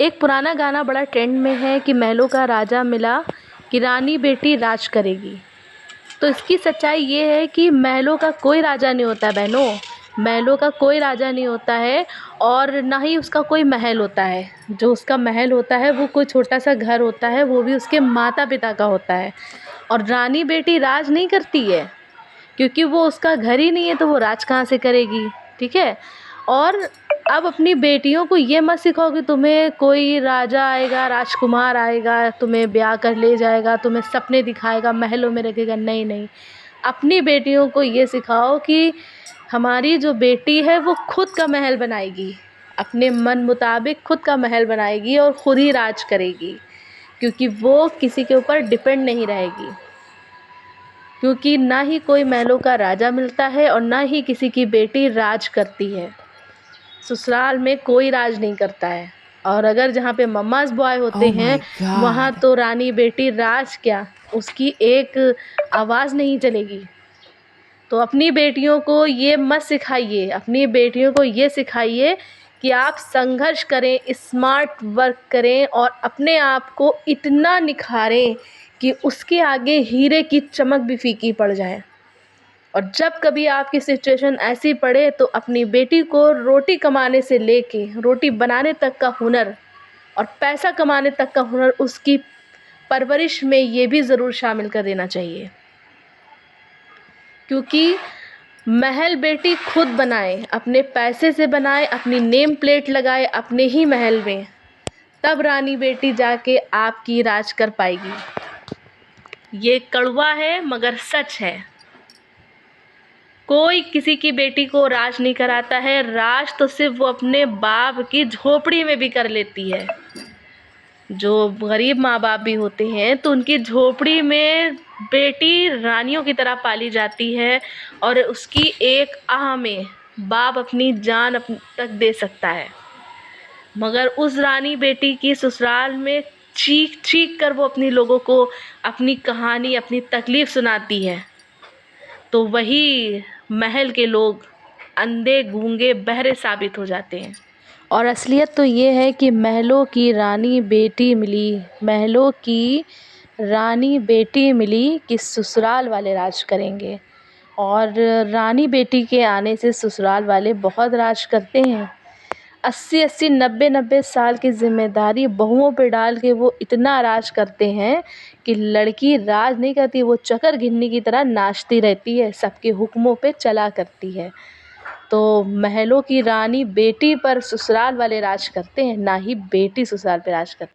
एक पुराना गाना बड़ा ट्रेंड में है कि महलों का राजा मिला कि रानी बेटी राज करेगी। तो इसकी सच्चाई ये है कि महलों का कोई राजा नहीं होता है बहनों, महलों का कोई राजा नहीं होता है और ना ही उसका कोई महल होता है। जो उसका महल होता है वो कोई छोटा-सा घर होता है, वो भी उसके माता-पिता का होता है। और रानी बेटी राज नहीं करती है, क्योंकि वो उसका घर ही नहीं है तो वो राज कहाँ से करेगी, ठीक है? और अब अपनी बेटियों को ये मत सिखाओ कि तुम्हें कोई राजा आएगा, राजकुमार आएगा, तुम्हें ब्याह कर ले जाएगा, तुम्हें सपने दिखाएगा, महलों में रखेगा। नहीं, नहीं। अपनी बेटियों को ये सिखाओ कि हमारी जो बेटी है वो खुद का महल बनाएगी, अपने मन मुताबिक खुद का महल बनाएगी और खुद ही राज करेगी, क्योंकि वो किसी के ऊपर डिपेंड नहीं रहेगी। क्योंकि ना ही कोई महलों का राजा मिलता है और ना ही किसी की बेटी राज करती है। ससुराल में कोई राज नहीं करता है। और अगर जहाँ पे मम्माज़ बॉय होते Oh हैं, my वहाँ God. तो रानी बेटी राज क्या, उसकी एक आवाज़ नहीं चलेगी। तो अपनी बेटियों को ये मत सिखाइए, अपनी बेटियों को ये सिखाइए कि आप संघर्ष करें, स्मार्ट वर्क करें और अपने आप को इतना निखारें कि उसके आगे हीरे की चमक भी फीकी पड़ जाए। और जब कभी आपकी सिचुएशन ऐसी पड़े तो अपनी बेटी को रोटी कमाने से लेके रोटी बनाने तक का हुनर और पैसा कमाने तक का हुनर, उसकी परवरिश में ये भी ज़रूर शामिल कर देना चाहिए। क्योंकि महल बेटी खुद बनाए, अपने पैसे से बनाए, अपनी नेम प्लेट लगाए अपने ही महल में, तब रानी बेटी जाके आपकी राज कर पाएगी। ये कड़वा है मगर सच है। कोई किसी की बेटी को राज नहीं कराता है, राज तो सिर्फ वो अपने बाप की झोपड़ी में भी कर लेती है। जो गरीब माँ बाप भी होते हैं तो उनकी झोपड़ी में बेटी रानियों की तरह पाली जाती है और उसकी एक आह में बाप अपनी जान तक दे सकता है। मगर उस रानी बेटी की ससुराल में चीख चीख कर वो अपनी लोगों को अपनी कहानी, अपनी तकलीफ़ सुनाती है, तो वही महल के लोग अंधे, गूंगे, बहरे साबित हो जाते हैं। और असलियत तो ये है कि महलों की रानी बेटी मिली, महलों की रानी बेटी मिली कि ससुराल वाले राज करेंगे। और रानी बेटी के आने से ससुराल वाले बहुत राज करते हैं। 80-80, 90-90 साल की ज़िम्मेदारी बहुओं पे डाल के वो इतना राज करते हैं कि लड़की राज नहीं करती, वो चकर घिन्नी की तरह नाचती रहती है, सबके हुक्मों पे चला करती है। तो महलों की रानी बेटी पर ससुराल वाले राज करते हैं, ना ही बेटी ससुराल पे राज करती है।